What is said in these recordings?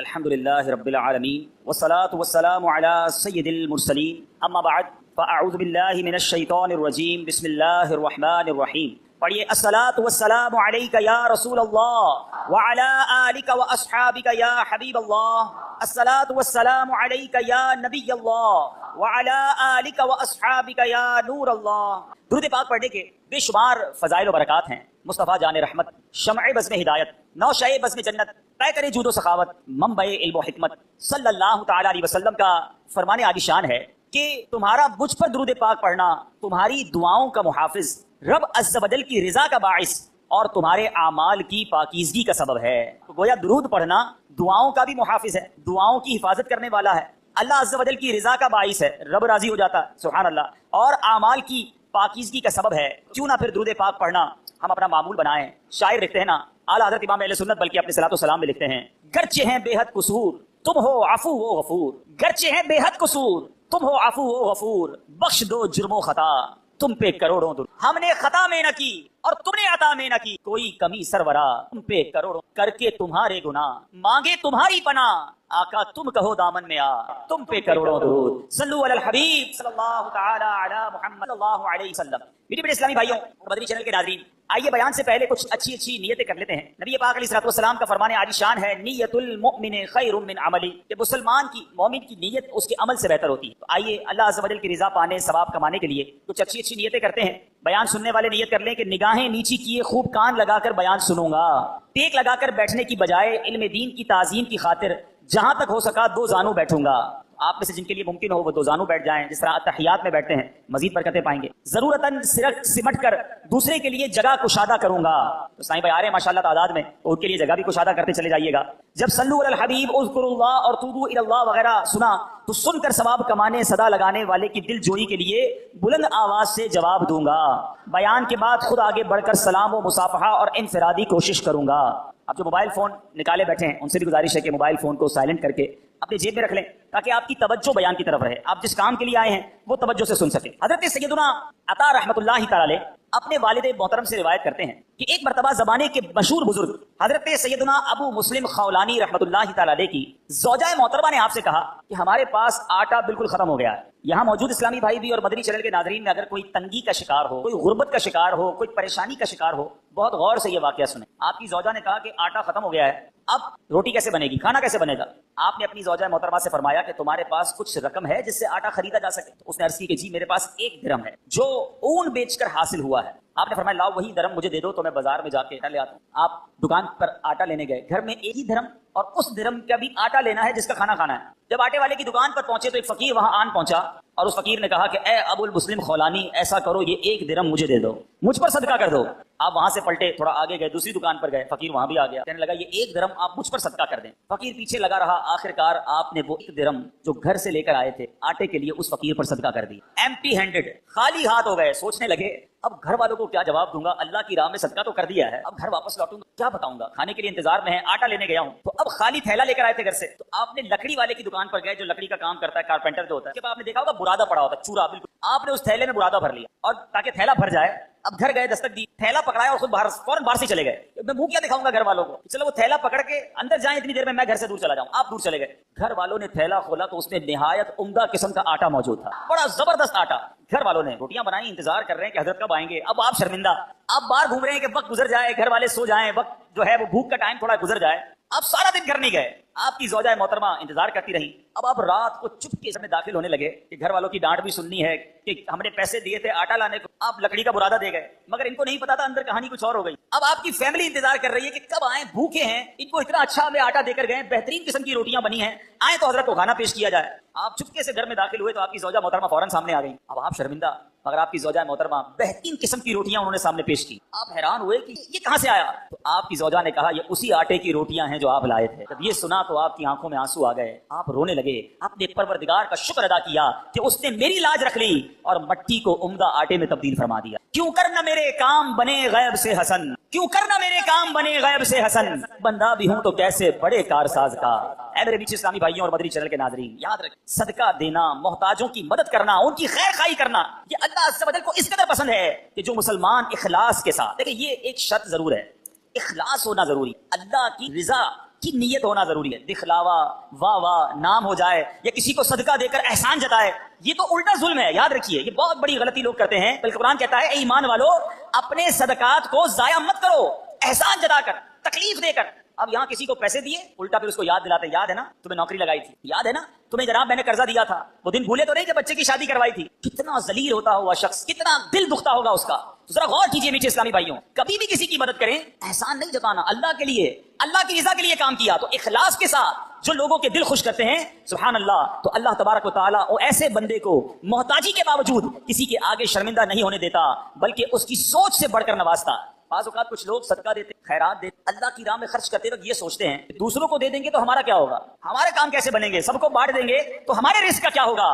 الحمد لله رب العالمين والصلاة والسلام على سيد المرسلين اما بعد فاعوذ بالله من الشيطان الرجيم بسم الله الرحمن الرحيم پڑھیے الصلاة والسلام علیک یا رسول اللہ وعلی آلک واصحابک یا حبیب اللہ الصلاة والسلام علیک یا نبی اللہ وعلی آلک واصحابک یا نور اللہ۔ درود پاک پڑھنے کے بے شمار فضائل و برکات ہیں۔ مصطفیٰ جان رحمت، شمع بزم ہدایت، نوشہ بزم جنت، پیکر جود و سخاوت، منبع علم و حکمت صلی اللہ تعالی علیہ وسلم کا فرمان عالی شان ہے کہ تمہارا مجھ پر درود پاک پڑھنا تمہاری دعاؤں کا محافظ، رب عز و جل کی رضا کا باعث اور تمہارے اعمال کی پاکیزگی کا سبب ہے۔ تو گویا درود پڑھنا دعاؤں کا بھی محافظ ہے، دعاؤں کی حفاظت کرنے والا ہے، اللہ عز و جل کی رضا کا باعث ہے، رب راضی ہو جاتا ہے سبحان اللہ، اور اعمال کی پاکیزگی کا سبب ہے۔ کیوں نہ پھر درود پاک پڑھنا ہم اپنا معمول بنائیں۔ شاعر لکھتے ہیں نا، اعلیٰ حضرت امام اہل سنت بلکہ اپنے صلاۃ و سلام میں لکھتے ہیں، گرچہ ہیں بے حد قصور تم ہو عفو و غفور، گرچہ ہیں بے حد قصور تم ہو عفو و غفور، بخش دو جرم و خطا تم پہ کروڑوں در، ہم نے خطا میں نہ کی اور تم نے عطا میں نہ کی کوئی کمی سرورا، تم پہ کروڑوں کر کے تمہارے گناہ مانگے تمہاری پناہ، آقا تم کہو دامن میں آ تم پہ کروڑوں درود، صلو علی الحبیب صلی اللہ تعالی علی محمد صلی اللہ علیہ وسلم۔ میٹھے میٹھے اسلامی بھائیوں اور مدنی چینل کے ناظرین، آئیے بیان سے پہلے کچھ اچھی نیتیں کر لیتے ہیں۔ نبی پاک علیہ الصلوۃ والسلام کا فرمان عالی شان ہے، نیت المؤمن خیر من عملی، کہ مسلمان کی مومن کی نیت اس کے عمل سے بہتر ہوتی ہے۔ تو آئیے اللہ عز و جل کی رضا پانے، ثواب کمانے کے لیے کچھ اچھی نیتیں کرتے ہیں۔ بیان سننے والے نیت کر لیں کہ نگاہیں نیچی کیے خوب کان لگا کر بیان سنوں گا، ٹیک لگا کر بیٹھنے کی بجائے علم دین کی تعظیم کی خاطر جہاں تک ہو سکا دو زانوں بیٹھوں گا۔ آپ میں سے جن کے لیے ممکن ہو وہ دو زانوں بیٹھ جائیں، جس طرح تحیات میں بیٹھتے ہیں، مزید برکتیں پائیں گے۔ ضرورتاً سمٹ کر دوسرے کے لیے جگہ کشادہ کروں گا۔ تو سائیں بھائی آ رہے ہیں ماشاءاللہ تعداد میں، تو ان کے لیے جگہ بھی کشادہ کرتے چلے جائیے گا۔ جب صلو علی الحبیب اذکروا اللہ اور توبوا الی اللہ وغیرہ سنا تو سن کر ثواب کمانے، صدا لگانے والے کی دل جوئی کے لیے بلند آواز سے جواب دوں گا۔ بیان کے بعد خود آگے بڑھ کر سلام و مصافحہ اور انفرادی کوشش کروں گا۔ اب جو موبائل فون نکالے بیٹھے ہیں ان سے بھی گزارش ہے کہ موبائل فون کو سائلنٹ کر کے اپنے جیب میں رکھ لیں تاکہ آپ کی توجہ بیان کی طرف رہے، آپ جس کام کے لیے آئے ہیں وہ توجہ سے سن سکیں۔ حضرت سیدنا عطا رحمۃ اللہ تعالی اپنے والد محترم سے روایت کرتے ہیں کہ ایک مرتبہ زمانے کے مشہور بزرگ حضرت سیدنا ابو مسلم خولانی رحمۃ اللہ تعالی کی زوجہ محترمہ نے آپ سے کہا کہ ہمارے پاس آٹا بالکل ختم ہو گیا ہے۔ یہاں موجود اسلامی بھائی بھی اور مدنی چینل کے ناظرین میں اگر کوئی تنگی کا شکار ہو، کوئی غربت کا شکار ہو، کوئی پریشانی کا شکار ہو، بہت غور سے یہ واقعہ سنیں۔ آپ کی زوجہ نے کہا کہ آٹا ختم ہو گیا ہے، اب روٹی کیسے بنے گی، کھانا کیسے بنے گا؟ آپ نے اپنی زوجہ محترمہ سے فرمایا کہ تمہارے پاس کچھ رقم ہے جس سے آٹا خریدا جا سکے؟ تو اس نے عرض کی کہ جی میرے پاس 1 درہم ہے جو اون بیچ کر حاصل ہوا ہے۔ آپ نے فرمایا لاؤ وہی درہم مجھے دے دو تو میں بازار میں جا کے لے آتا ہوں۔ آپ دکان پر آٹا لینے گئے، گھر میں 1 ہی درہم اور اس درہم کا بھی آٹا لینا ہے جس کا کھانا کھانا ہے۔ جب آٹے والے کی دکان پر پہنچے تو ایک فقیر وہاں آن پہنچا اور اس فقیر نے کہا کہ اے ابو المسلم خولانی ایسا کرو یہ 1 درہم مجھے دے دو، مجھ پر صدقہ کر دو۔ آپ وہاں سے پلٹے، تھوڑا آگے گئے، دوسری دکان پر گئے، فقیر وہاں بھی آ گیا، کہنے لگا یہ 1 درہم آپ مجھ پر صدقہ کر دیں۔ فقیر پیچھے لگا رہا، آخرکار آپ نے وہ 1 درہم جو گھر سے لے کر آئے تھے آٹے کے لیے اس فقیر پر صدقہ کر دی۔ ایمپٹی ہینڈڈ، خالی ہاتھ ہو گئے۔ سوچنے لگے اب گھر والوں کو کیا جواب دوں گا، اللہ کی راہ میں صدقہ تو کر دیا ہے، اب گھر واپس لوٹوں گا کیا بتاؤں گا، کھانے کے لیے انتظار میں ہے، آٹا لینے گیا ہوں تو اب خالی تھیلا لے کر آئے تھے گھر سے۔ تو آپ نے لکڑی والے کی دکان پر گئے جو لکڑی کا کام کرتا ہے، کارپینٹر جو ہوتا ہے، جب آپ نے دیکھا ہوگا برادہ پڑا ہوتا ہے، چورا بالکل، آپ نے اس تھیلے میں برادہ بھر لیا اور تاکہ تھیلا بھر جائے اب گھر گئے، دستک دی، تھیلا پکڑایا اور خود فوراً باہر سے چلے گئے۔ میں منہ کیا دکھاؤں گا گھر والوں کو، چلو وہ تھیلا پکڑ کے اندر جائیں، اتنی دیر میں گھر سے دور چلا جاؤں۔ آپ دور چلے گئے، گھر والوں نے تھیلا کھولا تو اس میں نہایت عمدہ قسم کا آٹا موجود تھا، بڑا زبردست آٹا۔ گھر والوں نے روٹیاں بنائی، انتظار کر رہے ہیں کہ حضرت کب آئیں گے۔ اب آپ شرمندہ، آپ باہر گھوم رہے ہیں کہ وقت گزر جائے، گھر والے سو جائیں، وقت جو ہے وہ بھوک کا ٹائم تھوڑا گزر جائے۔ آپ سارا دن گھر نہیں گئے، آپ کی زوجہ محترمہ انتظار کرتی رہی۔ اب آپ رات کو چپکے سے داخل ہونے لگے کہ گھر والوں کی ڈانٹ بھی سننی ہے کہ ہم نے پیسے دیے تھے آٹا لانے کو، آپ لکڑی کا برادہ دے گئے، مگر ان کو نہیں پتا تھا اندر کہانی کچھ اور ہو گئی۔ اب آپ کی فیملی انتظار کر رہی ہے کہ کب آئیں، بھوکے ہیں، ان کو اتنا اچھا ہمیں آٹا دے کر گئے، بہترین قسم کی روٹیاں بنی ہیں، آئیں تو حضرت کو کھانا پیش کیا جائے۔ آپ چپکے سے گھر میں داخل ہوئے تو آپ کی زوجہ محترمہ فوراً سامنے آ گئی۔ اب آپ شرمندہ، مگر آپ کی زوجہ محترمہ بہترین قسم کی روٹیاں انہوں نے سامنے پیش کی۔ آپ حیران ہوئے کہ یہ کہاں سے آیا؟ تو آپ کی زوجہ نے کہا یہ اسی آٹے کی روٹیاں ہیں جو آپ لائے تھے۔ جب یہ سنا تو آپ کی آنکھوں میں آنسو آ گئے، آپ رونے لگے، آپ نے پروردگار کا شکر ادا کیا کہ اس نے میری لاج رکھ لی اور مٹی کو عمدہ آٹے میں تبدیل فرما دیا۔ کیوں کرنا میرے کام بنے غیب سے حسن، کیوں کرنا میرے کام بنے غیب سے حسن، بندہ بھی ہوں تو کیسے بڑے کارساز کا۔ اے میرے بیچ اسلامی بھائیوں اور مدنی چینل کے ناظرین، یاد رکھ صدقہ دینا، محتاجوں کی مدد کرنا، ان کی خیر خواہی کرنا، یہ اللہ عز و جل کو اس قدر پسند ہے کہ جو مسلمان اخلاص کے ساتھ، دیکھیں یہ ایک شرط ضرور ہے، اخلاص ہونا ضروری، اللہ کی رضا کی نیت ہونا ضروری ہے. دکھلاوا، واہ واہ، نام ہو جائے یا کسی کو صدقہ دے کر احسان جتائے، یہ تو الٹا ظلم ہے. یاد رکھیے یہ بہت بڑی غلطی لوگ کرتے ہیں. بلکہ قرآن کہتا ہے اے ایمان والو اپنے صدقات کو ضائع مت کرو احسان جتا کر، تکلیف دے کر. اب یہاں کسی کو پیسے دیے، الٹا پھر اس کو یاد دلاتے، یاد ہے نا تمہیں نوکری لگائی تھی، یاد ہے نا تمہیں جناب میں نے قرضہ دیا تھا، وہ دن بھولے تو نہیں کہ بچے کی شادی کروائی تھی. کتنا ذلیل ہوتا ہوگا شخص، کتنا دل دکھتا ہوگا اس کا. ذرا غور کیجئے میٹھے اسلامی بھائیوں، کبھی بھی کسی کی مدد کریں احسان نہیں جتانا، اللہ کے لیے، اللہ کی رضا کے لیے کام کیا تو اخلاص کے ساتھ جو لوگوں کے دل خوش کرتے ہیں سبحان اللہ، تو اللہ تبارک و تعالیٰ اور ایسے بندے کو محتاجی کے باوجود کسی کے آگے شرمندہ نہیں ہونے دیتا، بلکہ اس کی سوچ سے بڑھ کر نوازتا. بعض اوقات کچھ لوگ صدقہ دیتے، خیرات دیتے، اللہ کی راہ میں خرچ کرتے وقت یہ سوچتے ہیں کہ دوسروں کو دے دیں گے تو ہمارا کیا ہوگا، ہمارے کام کیسے بنیں گے، سب کو بانٹ دیں گے تو ہمارے رزق کا کیا ہوگا.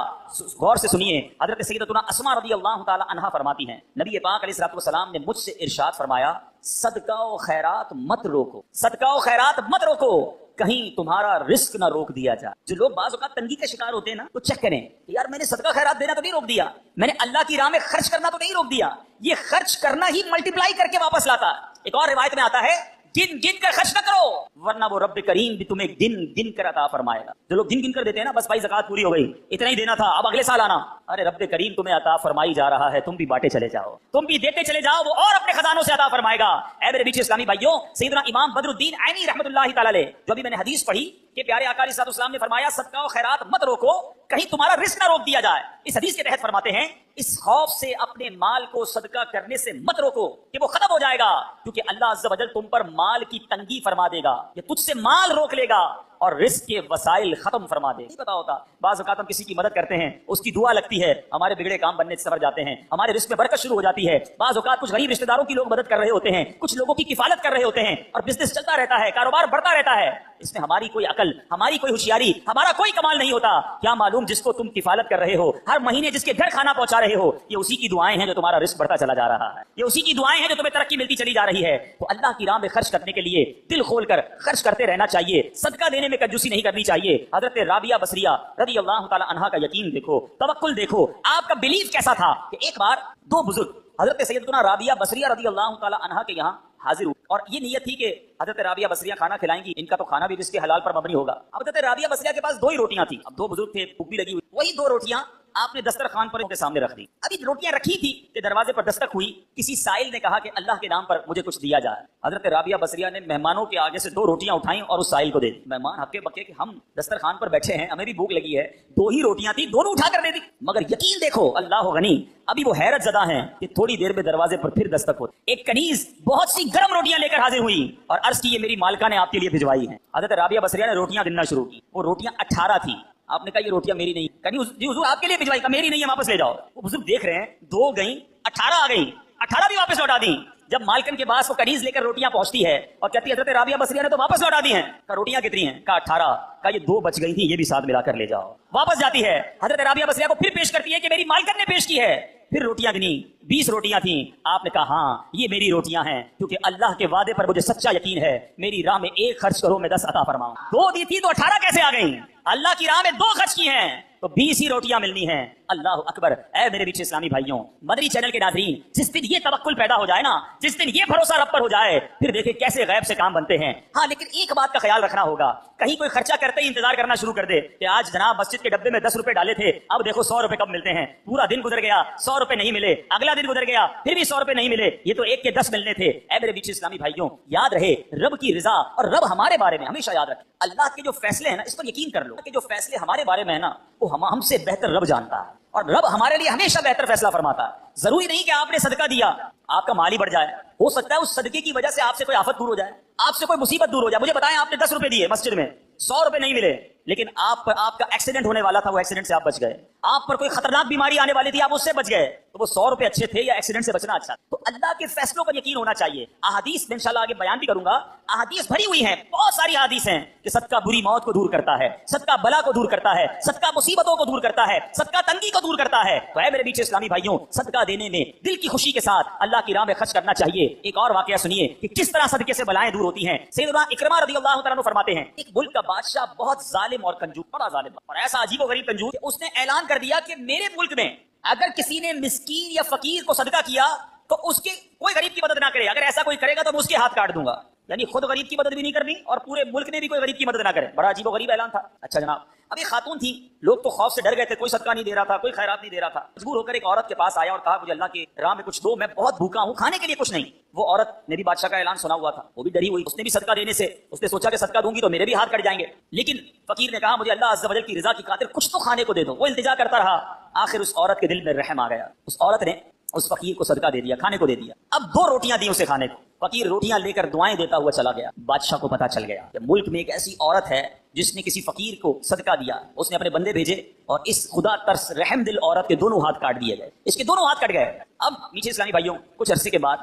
غور سے سنیے، حضرت سیدتنا اسماء رضی اللہ تعالی عنہا فرماتی ہیں نبی پاک علیہ الصلوۃ والسلام نے مجھ سے ارشاد فرمایا صدقہ و خیرات مت روکو، صدقہ و خیرات مت روکو، کہیں تمہارا رزق نہ روک دیا جائے. جو لوگ بعض اوقات تنگی کا شکار ہوتے ہیں نا، تو چیک کریں یار میں نے صدقہ خیرات دینا تو نہیں روک دیا، میں نے اللہ کی راہ میں خرچ کرنا تو نہیں روک دیا. یہ خرچ کرنا ہی ملٹیپلائی کر کے واپس لاتا. ایک اور روایت میں آتا ہے گن گن کر خرچ نہ کرو ورنہ وہ رب کریم بھی تمہیں گن گن کر عطا فرمائے گا. جو لوگ گن گن کر دیتے ہیں نا، بس بھائی زکات پوری ہو گئی، اتنا ہی دینا تھا، اب اگلے سال آنا. ارے رب کریم تمہیں عطا فرمائی جا رہا ہے، تم بھی بانٹے چلے جاؤ، تم بھی دیتے چلے جاؤ، وہ اور اپنے خزانوں سے عطا فرمائے گا. اے میرے بیچ اسلامی بھائیوں، سیدنا امام بدر الدین عینی رحمۃ اللہ تعالی علیہ، جو ابھی میں نے حدیث پڑھی کہ پیارے آقا علیہ الصلوۃ والسلام نے فرمایا صدقہ و خیرات مت روکو کہیں تمہارا رزق نہ روک دیا جائے. اس حدیث کے تحت فرماتے ہیں اس خوف سے اپنے مال کو صدقہ کرنے سے مت روکو کہ وہ ختم ہو جائے گا، کیونکہ اللہ عز و جل تم پر مال کی تنگی فرما دے گا، یہ تجھ سے مال روک لے گا اور رزق کے وسائل ختم فرما دے. نہیں پتا ہوتا بعض اوقات ہم کسی کی مدد کرتے ہیں، اس کی دعا لگتی ہے، ہمارے بگڑے کام بننے سے سنور جاتے ہیں، ہمارے رزق میں برکت شروع ہو جاتی ہے. بعض اوقات کچھ غریب رشتہ داروں کی لوگ مدد کر رہے ہوتے ہیں، کچھ لوگوں کی کفالت کر رہے ہوتے ہیں اور بزنس چلتا رہتا ہے، کاروبار بڑھتا رہتا ہے. اس میں ہماری کوئی عقل، ہماری کوئی ہوشیاری، ہمارا کوئی کمال نہیں ہوتا. کیا معلوم جس کو تم کفالت کر رہے ہو، ہر مہینے جس کے گھر کھانا پہنچا رہے ہو، یہ اسی کی دعائیں ہیں جو تمہارا رزق بڑھتا چلا جا رہا ہے، یہ اسی کی دعائیں ہیں جو تمہیں ترقی ملتی چلی جا رہی ہے. تو اللہ کی راہ میں خرچ کرنے کے لیے دل کھول کر خرچ کرتے رہنا چاہیے، صدقہ دینے میں کنجوسی نہیں کرنی چاہیے. حضرت رابعہ بصریہ رضی اللہ تعالی عنہا کا یقین دیکھو، توکل دیکھو، آپ کا بلیف کیسا تھا کہ ایک بار دو بزرگ حضرت سیدنا رابعہ بصریہ رضی اللہ تعالی عنہا کے یہاں حاضر ہوئے اور یہ نیت تھی کہ حضرت رابعہ بصریہ کھانا کھلائیں گی، ان کا تو کھانا بھی رزق کے حلال پر مبنی ہوگا. اب حضرت رابعہ بصریہ کے پاس دو ہی روٹیاں تھیں، اب دو بزرگ تھے، بھوک بھی لگی ہوئی، وہی دو روٹیاں آپ نے دسترخوان پر ان کے سامنے رکھ دی. ابھی روٹیاں رکھی تھی کہ دروازے پر دستک ہوئی، کسی سائل نے کہا کہ اللہ کے نام پر مجھے کچھ دیا جائے. حضرت رابعہ بصریہ نے مہمانوں کے آگے سے دو روٹیاں اٹھائیں اور اس سائل کو دے دی. مہمان ہکے بکے کہ ہم دسترخوان پر بیٹھے ہیں، ہمیں بھی بھوک لگی ہے، دو ہی روٹیاں تھی، دونوں اٹھا کر دے دی. مگر یقین دیکھو اللہ غنی، ابھی وہ حیرت زدہ ہیں کہ تھوڑی دیر میں دروازے پر پھر دستک ہوتی. ایک کنیز بہت سی گرم روٹیاں لے کر حاضر ہوئی اور عرض کی یہ میری مالکہ نے آپ کے لیے بھجوائی ہیں. حضرت رابعہ بصریہ نے روٹیاں گننا شروع کی، وہ روٹیاں 18 تھیں. آپ نے کہا یہ روٹیاں میری نہیں، کنیز جی حضور آپ کے لیے بھجوائی، کہا میری نہیں ہے واپس لے جاؤ. وہ بزرگ دیکھ رہے ہیں دو گئیں 18 آ گئیں، 18 بھی واپس لوٹا دیں. جب مالکن کے پاس وہ کنیز لے کر روٹیاں پہنچتی ہے اور کہتی ہے حضرت رابعہ بصریہ نے تو واپس لوٹا دی ہیں. کہا روٹیاں کتنی ہیں؟ کہا 18. کہا یہ دو بچ گئی تھیں، یہ بھی ساتھ ملا کر لے جاؤ. واپس جاتی ہے، حضرت رابعہ بصریہ کو پھر پیش کرتی ہے کہ میری مالکن نے پیش کی ہے. پھر روٹیاں گنی، 20 روٹیاں تھیں. آپ نے کہا ہاں یہ میری روٹیاں ہیں، کیونکہ اللہ کے وعدے پر مجھے سچا یقین ہے، میری راہ میں ایک خرچ کرو میں 10 عطا فرماؤں. دو دی تھی تو 18 کیسے آ گئیں؟ اللہ کی راہ میں دو خرچ کی ہیں تو 20 ہی روٹیاں ملنی ہیں. اللہ اکبر. اے میرے بیچ اسلامی بھائیوں، مدنی چینل کے ناظرین، جس دن یہ توکل پیدا ہو جائے نا، جس دن یہ بھروسہ رب پر ہو جائے، پھر دیکھیں کیسے غیب سے کام بنتے ہیں. ہاں لیکن ایک بات کا خیال رکھنا ہوگا، کہیں کوئی خرچہ کرتے ہی انتظار کرنا شروع کر دے کہ آج جناب مسجد کے ڈبے میں 10 روپے ڈالے تھے، اب دیکھو 100 روپے کب ملتے ہیں. پورا دن گزر گیا، 100 روپے نہیں ملے، اگلا دن گزر گیا، پھر بھی 100 روپے نہیں ملے، یہ تو ایک کے 10 ملنے تھے. اے میرے بیچ اسلامی بھائیوں، یاد رہے رب کی رضا اور رب ہمارے بارے میں ہمیشہ یاد رکھے. اللہ کے جو فیصلے ہیں نا، اس پر یقین کر لو کہ جو فیصلے ہمارے بارے میں ہے نا، وہ ہم سے بہتر رب جانتا ہے اور رب ہمارے لیے ہمیشہ بہتر فیصلہ فرماتا ہے. ضروری نہیں کہ آپ نے صدقہ دیا آپ کا مال ہی بڑھ جائے، ہو سکتا ہے اس صدقے کی وجہ سے آپ سے کوئی آفت دور ہو جائے، آپ سے کوئی مصیبت دور ہو جائے. مجھے بتائیں آپ نے 10 روپے دیے مسجد میں، 100 روپے نہیں ملے، لیکن آپ کا ایکسیڈنٹ ہونے والا تھا، وہ ایکسیڈنٹ سے آپ بچ گئے. آپ پر کوئی خطرناک بیماری آنے والی تھی، آپ اس سے بچ گئے، تو وہ 100 روپے اچھے تھے یا ایکسیڈنٹ سے بچنا اچھا؟ تو اللہ کے فیصلوں پر یقین ہونا چاہیے. احادیث میں انشاءاللہ آگے بیان بھی کروں گا، احادیث بھری ہوئی ہیں، بہت ساری احادیث ہیں کہ صدقہ بری موت کو دور کرتا ہے، صدقہ بلا کو دور کرتا ہے، صدقہ مصیبتوں کو دور کرتا ہے، صدقہ تنگی کو دور کرتا ہے. تو اے میرے بیچ اسلامی بھائیوں، صدقہ دینے میں دل کی خوشی کے ساتھ اللہ کی راہ میں خرچ کرنا چاہیے. ایک اور واقعہ سنیے کہ کس طرح صدقے سے بلائیں دور ہوتی ہیں. سیدنا اکرمہ رضی اللہ تعالیٰ عنہ فرماتے ہیں ایک ملک کا بادشاہ بہت ظالم اور کنجوس، بڑا ظالم اور ایسا عجیب و غریب کنجوس، اس نے اعلان کر دیا کہ میرے ملک میں اگر کسی نے مسکین یا فقیر کو صدقہ کیا تو اس کے کوئی غریب کی مدد نہ کرے، اگر ایسا کوئی کرے گا تو میں اس کے ہاتھ کاٹ دوں گا. یعنی خود غریب کی مدد بھی نہیں کرنی اور پورے ملک نے بھی کوئی غریب کی مدد نہ کرے. بڑا عجیب و غریب اعلان تھا. اچھا جناب، اب ایک خاتون تھی، لوگ تو خوف سے ڈر گئے تھے، کوئی صدقہ نہیں دے رہا تھا، کوئی خیرات نہیں دے رہا تھا. مجبور ہو کر ایک عورت کے پاس آیا اور کہا مجھے اللہ کے راہ میں کچھ دو، میں بہت بھوکا ہوں، کھانے کے لیے کچھ نہیں. وہ عورت نے بھی بادشاہ کا اعلان سنا ہوا تھا، وہ بھی ڈری ہوئی. اس نے بھی صدقہ دینے سے اس نے سوچا کہ صدقہ دوں گی تو میرے بھی ہاتھ کٹ جائیں گے. لیکن فقیر نے کہا مجھے اللہ عز و جل کی رضا کی خاطر کچھ تو کھانے کو دے دو. وہ التجا کرتا رہا. آخر اس عورت کے دل میں رحم آ گیا. اس عورت نے اس فقیر کو صدقہ دے دیا، کھانے کو دے دیا. اب 2 روٹیاں دی اسے کھانے کو. فقیر روٹیاں لے کر دعائیں دیتا ہوا چلا گیا. بادشاہ کو پتا چل گیا کہ ملک میں ایک ایسی عورت ہے جس نے کسی فقیر کو صدقہ دیا. اس نے اپنے بندے بھیجے اور اس خدا ترس رحم دل عورت کے دونوں ہاتھ کاٹ دیے گئے. اس کے دونوں ہاتھ کٹ گئے. اب میٹھے اسلامی بھائیوں، کچھ عرصے کے بعد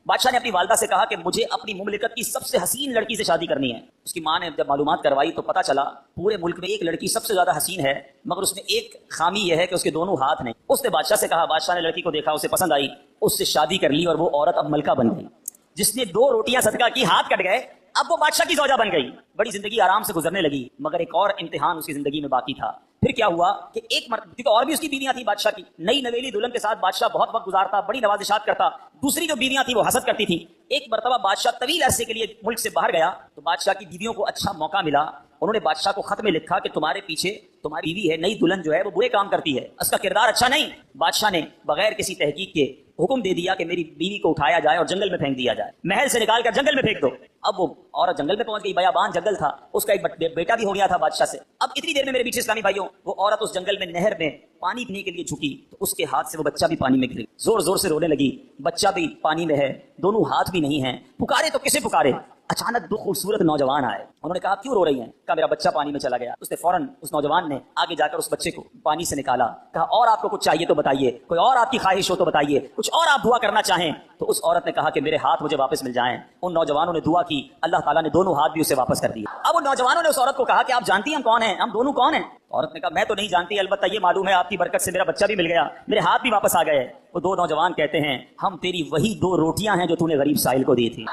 بادشاہ نے اپنی والدہ سے کہا کہ مجھے اپنی مملکت کی سب سے حسین لڑکی سے شادی کرنی ہے. اس کی ماں نے جب معلومات کروائی تو پتا چلا پورے ملک میں ایک لڑکی سب سے زیادہ حسین ہے، مگر اس میں ایک خامی یہ ہے کہ اس کے دونوں ہاتھ نہیں. اس نے بادشاہ سے کہا. بادشاہ نے لڑکی کو دیکھا، اسے پسند آئی، اس سے شادی کر لی اور وہ عورت اب ملکہ بن گئی. جس نے 2 روٹیاں صدقہ کی، ہاتھ کٹ گئے، اب وہ بادشاہ کی زوجہ بن گئی. بڑی زندگی آرام سے گزرنے لگی. مگر ایک اور امتحان اس کی زندگی میں باقی تھا. پھر کیا ہوا کہ ایک مرتبہ، کیونکہ اور بھی اس کی بیویاں تھیں بادشاہ کی، نئی نویلی دلہن کے ساتھ بادشاہ بہت وقت گزارتا، بڑی نوازشات کرتا. دوسری جو بیویاں تھیں وہ حسد کرتی تھیں. ایک مرتبہ بادشاہ طویل عرصے کے لیے ملک سے باہر گیا تو بادشاہ کی بیویوں کو اچھا موقع ملا. انہوں نے بادشاہ کو خط میں لکھا کہ تمہارے پیچھے تمہاری بیوی ہے، نئی دلہن جو ہے وہ برے کام کرتی ہے، اس کا کردار اچھا نہیں. بادشاہ نے بغیر کسی تحقیق کے حکم دے دیا کہ میری بیوی کو اٹھایا جائے اور جنگل میں پھینک دیا جائے، محل سے نکال کر جنگل میں پھینک دو. اب وہ عورت جنگل میں پہنچ گئی. بیابان جنگل تھا. اس کا ایک بیٹا بھی ہو گیا تھا بادشاہ سے. اب اتنی دیر میں میرے پیچھے اسلامی بھائیوں، وہ عورت اس جنگل میں نہر میں پانی پینے کے لیے جھکی تو اس کے ہاتھ سے وہ بچہ بھی پانی میں گر. زور زور سے رونے لگی. بچہ بھی پانی میں ہے، دونوں ہاتھ بھی نہیں ہیں. پکارے تو کسے پکارے؟ اچانک 2 خوبصورت نوجوان آئے. انہوں نے کہا کیوں رو رہی ہیں؟ کہا میرا بچہ پانی میں چلا گیا. اس نے فوراً اس نوجوان نے آگے جا کر اس بچے کو پانی سے نکالا. کہا اور آپ کو کچھ چاہیے تو بتائیے، کوئی اور آپ کی خواہش ہو تو بتائیے، کچھ اور آپ دعا کرنا چاہیں. تو اس عورت نے کہا کہ میرے ہاتھ مجھے واپس مل جائیں. ان نوجوانوں نے دعا کی، اللہ تعالیٰ نے دونوں ہاتھ بھی اسے واپس کر دیے. اب ان نوجوانوں نے اس عورت کو کہا کہ آپ جانتی ہیں ہم کون ہیں، ہم دونوں کون ہیں؟ عورت نے کہا میں تو نہیں جانتی، البتہ یہ معلوم ہے آپ کی برکت سے میرا بچہ بھی مل گیا، میرے ہاتھ بھی واپس آ گئے. وہ 2 نوجوان کہتے ہیں ہم تیری وہی 2 روٹیاں ہیں جو تو نے غریب سائل کو دی تھی.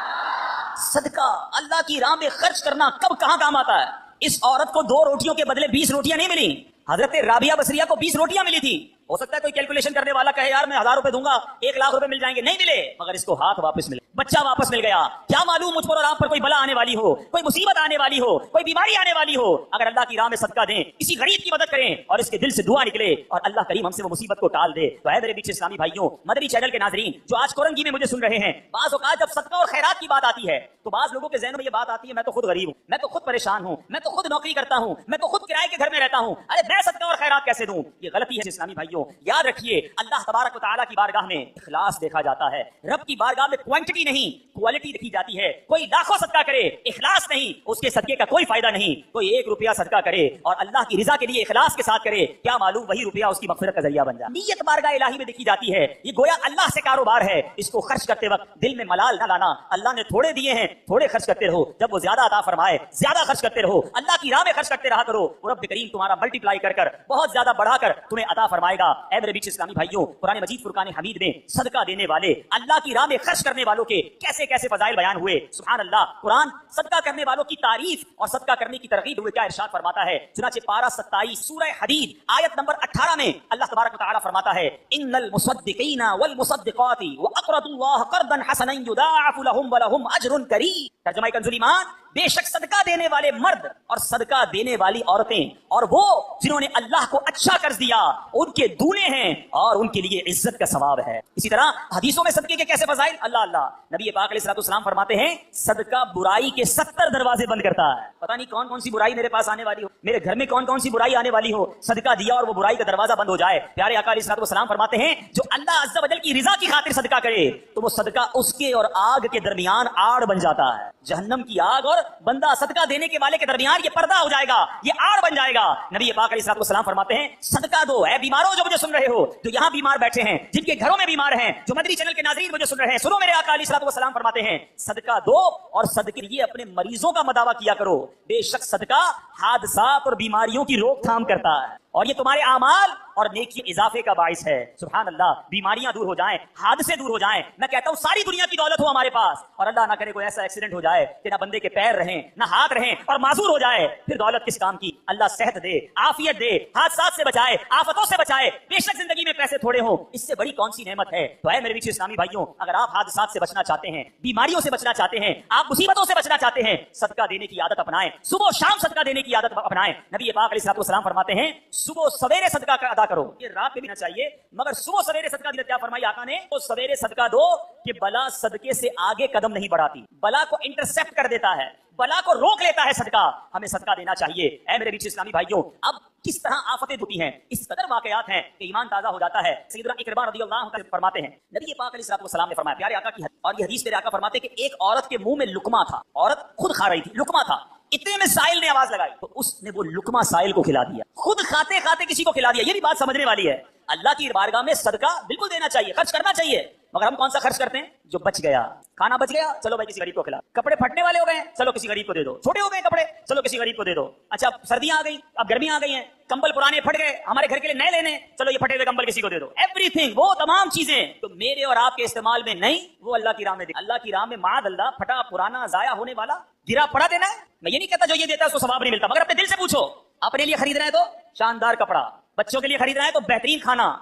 صدقہ اللہ کی راہ میں خرچ کرنا کب کہاں کام آتا ہے. اس عورت کو 2 روٹیوں کے بدلے 20 روٹیاں نہیں ملی. حضرت رابعہ بصریہ کو 20 روٹیاں ملی تھی. ہو سکتا ہے کوئی کیلکولیشن کرنے والا کہے یار میں 1000 روپے دوں گا 1 لاکھ روپے مل جائیں گے. نہیں ملے، مگر اس کو ہاتھ واپس ملے، بچہ واپس مل گیا. کیا معلوم مجھ پر اور آپ پر کوئی بلا آنے والی ہو، کوئی مصیبت آنے والی ہو، کوئی بیماری آنے والی ہو، اگر اللہ کی راہ میں صدقہ دیں، کسی غریب کی مدد کریں اور اس کے دل سے دعا نکلے اور اللہ کریم ہم سے وہ مصیبت کو ٹال دے. تو اے میرے پیچھے اسلامی بھائیوں، مدنی چینل کے ناظرین جو آج کورنگی میں مجھے سن رہے ہیں، بعض اوقات جب صدقہ اور خیرات کی بات آتی ہے تو بعض لوگوں کے ذہن میں یہ بات آتی ہے میں تو خود غریب ہوں، میں تو خود پریشان ہوں، میں تو خود نوکری کرتا ہوں، میں تو خود کرائے کے گھر میں رہتا ہوں، ارے میں صدقہ اور خیرات کیسے دوں؟ یہ غلطی ہے اسلامی بھائیوں. یاد رکھیے اللہ تبارک و تعالیٰ کی بارگاہ میں اخلاص دیکھا جاتا ہے. رب کی بارگاہ میں کوانٹٹی نہیں کوالٹی دیکھی جاتی ہے. کوئی لاکھوں صدقہ کرے اخلاص نہیں، اس کے صدقے کا کوئی فائدہ نہیں. کوئی 1 روپیہ صدقہ کرے اور اللہ کی رضا کے لیے اخلاص کے ساتھ کرے، کیا معلوم وہی روپیہ اس کی مغفرت کا ذریعہ بن جائے. نیت بارگاہ الہی میں دیکھی جاتی ہے. یہ گویا اللہ سے کاروبار ہے. اس کو خرچ کرتے وقت دل میں ملال نہ لانا. اللہ نے تھوڑے دیے ہیں، تھوڑے خرچ کرتے رہو. جب وہ زیادہ عطا فرمائے زیادہ خرچ کرتے رہو. اللہ کی راہ میں خرچ کرتے رہا کرو. رب کریم تمہارا ملٹی پلائی کر بہت زیادہ بڑھا کر تمہیں عطا فرمائے گا. اے میرے بیچ اسلامی بھائیوں، قرآن مجید فرقان حمید میں صدقہ دینے والے، اللہ کی راہ میں خرچ کرنے والوں کے کیسے کیسے فضائل بیان ہوئے. سبحان اللہ. قرآن صدقہ کرنے والوں کی تعریف اور صدقہ کرنے کی ترغیب ہوئے کیا ارشاد فرماتا ہے. چنانچہ پارہ 27 سورہ حدید آیت نمبر 18 میں اللہ تبارک و تعالی فرماتا ہے ان المصدقین والمصدقات واقرضوا اللہ قرضا حسنا یضاعف لهم ولهم اجر کریم. ترجمہ کنز ایمان، بے شک صدقہ دینے والے مرد اور صدقہ دینے والی عورتیں اور وہ جنہوں نے اللہ کو اچھا قرض دیا ان کے دونے ہیں اور ان کے لیے عزت کا ثواب ہے. اسی طرح حدیثوں میں صدقے کے کیسے فضائل. اللہ اللہ نبی پاک علیہ الصلوۃ والسلام فرماتے ہیں صدقہ برائی کے 70 دروازے بند کرتا ہے. پتہ نہیں کون کون سی برائی میرے پاس آنے والی ہو، میرے گھر میں کون کون سی برائی آنے والی ہو، صدقہ دیا اور وہ برائی کا دروازہ بند ہو جائے. پیارے آقا علیہ الصلوۃ والسلام فرماتے ہیں جو اللہ عز و جل کی رضا کی خاطر صدقہ کرے تو وہ صدقہ اس کے اور آگ کے درمیان آڑ بن جاتا ہے. جہنم کی آگ اور بندہ صدقہ دینے کے والے کے درمیان یہ پردہ ہو جائے گا، یہ آڑ بن جائے گا. نبی پاک علیہ الصلوۃ والسلام فرماتے ہیں صدقہ دو. اے بیماروں جو مجھے سن رہے ہو، جو یہاں بیمار بیٹھے ہیں، جن کے گھروں میں بیمار ہیں، جو مدنی چینل کے ناظرین مجھے سن رہے ہیں، سنو میرے آقا علیہ الصلوۃ والسلام فرماتے ہیں صدقہ دو اور صدقے لیے اپنے مریضوں کا مداوا کیا کرو. بے شک صدقہ حادثات اور بیماریوں کی روک تھام کرتا ہے. اور یہ تمہارے اعمال اور نیکی اضافے کا باعث ہے. سبحان اللہ. بیماریاں دور ہو جائیں, حادثے دور ہو جائیں. میں کہتا ہوں ساری دنیا کی دولت ہو ہمارے پاس, اور اللہ نہ کرے کوئی ایسا ایکسیڈنٹ ہو جائے کہ نہ بندے کے پیر رہیں نہ ہاتھ رہیں اور معذور ہو جائے, پھر دولت کس کام کی؟ اللہ صحت دے, عافیت دے, حادثات سے بچائے, آفتوں سے بچائے. بے شک زندگی میں پیسے تھوڑے ہوں, اس سے بڑی کون سی نعمت ہے؟ تو اے میرے اسلامی بھائیوں, اگر آپ حادثات سے بچنا چاہتے ہیں, بیماریوں سے بچنا چاہتے ہیں, آپ مصیبتوں سے بچنا چاہتے ہیں, صدقہ دینے کی عادت اپنائیں. صبح و شام صدقہ دینے کی عادت اپنائیں. نبی پاک علیہ الصلوۃ والسلام فرماتے ہیں صبح سویرے صدقہ کا ادا کرو. یہ رات میں بھی نہ چاہیے, مگر صبح سویرے صدقہ دینا. کیا فرمایا آقا نے؟ تو سویرے صدقہ دو کہ بلا صدقے سے آگے قدم نہیں بڑھاتی, بلا کو انٹرسپٹ کر دیتا ہے, بلا کو روک لیتا ہے صدقہ. ہمیں صدقہ دینا چاہیے. اے میرے بیچ اسلامی بھائیوں, اب کس طرح آفتیں ہوتی ہیں, اس قدر واقعات ہیں کہ ایمان تازہ ہو جاتا ہے. سیدنا اکرمہ رضی اللہ عنہ فرماتے ہیں نبی پاک علیہ الصلوۃ والسلام نے فرمایا, پیارے آقا کی حدیث, اور یہ حدیث میرے آقا فرماتے کہ ایک عورت کے منہ میں لقمہ تھا, عورت خود کھا رہی تھی, لقمہ تھا, اتنے میں سائل نے آواز لگائی تو اس نے وہ لقمہ سائل کو کھلا دیا, خود کھاتے کھاتے کسی کو کھلا دیا. یہ بھی بات سمجھنے والی ہے. اللہ کی بارگاہ میں صدقہ بالکل دینا چاہیے, خرچ کرنا چاہیے, مگر ہم کون سا خرچ کرتے ہیں؟ جو بچ گیا, کھانا بچ گیا, چلو بھائی کسی غریب کو کھلا. کپڑے پھٹنے والے ہو گئے, چلو کسی غریب کو دے دو. چھوٹے ہو گئے کپڑے, چلو کسی غریب کو دے دو. اچھا سردیاں آ گئی, اب گرمیاں آ گئی ہیں, کمبل پرانے پھٹ گئے, ہمارے گھر کے لیے نئے لینے, چلو یہ پھٹے ہوئے کمبل کسی کو دے دو. ایوری تھنگ, وہ تمام چیزیں تو میرے اور آپ کے استعمال میں نہیں, وہ اللہ کی راہ میں دے. اللہ کی راہ میں معاذ اللہ پھٹا پرانا ضائع ہونے والا گرا پڑا دینا ہے. میں یہ نہیں کہتا جو یہ دیتا ہے اس کو ثواب نہیں ملتا, مگر اپنے دل سے پوچھو, اپنے لیے خرید رہے ہیں تو شاندار کپڑا, بچوں کے لیے خرید رہے ہیں تو بہترین کھانا,